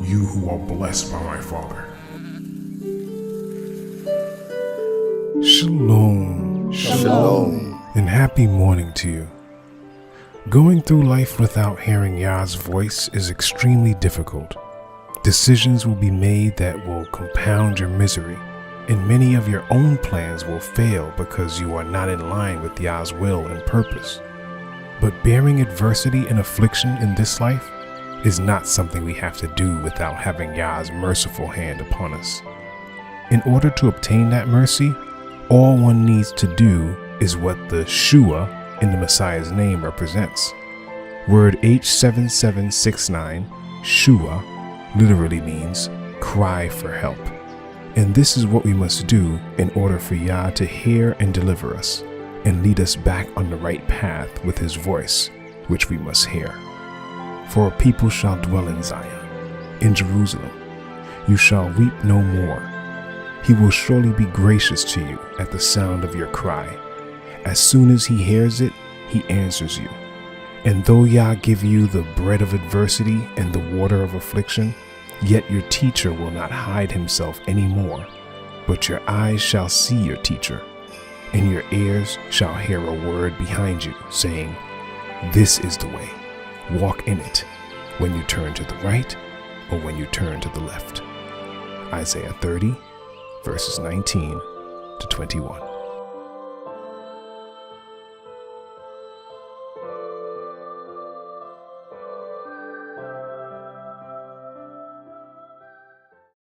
you who are blessed by my Father. Shalom. Shalom. And happy morning to you. Going through life without hearing Yah's voice is extremely difficult. Decisions will be made that will compound your misery, and many of your own plans will fail because you are not in line with Yah's will and purpose. But bearing adversity and affliction in this life is not something we have to do without having Yah's merciful hand upon us. In order to obtain that mercy, all one needs to do is what the Shua in the Messiah's name represents. Word H7769, Shua, literally means cry for help. And this is what we must do in order for Yah to hear and deliver us and lead us back on the right path with his voice, which we must hear. For a people shall dwell in Zion, in Jerusalem. You shall weep no more. He will surely be gracious to you at the sound of your cry. As soon as he hears it, he answers you. And though Yah give you the bread of adversity and the water of affliction, yet your teacher will not hide himself any more, but your eyes shall see your teacher, and your ears shall hear a word behind you, saying, "This is the way, walk in it," when you turn to the right or when you turn to the left. Isaiah 30, verses 19 to 21.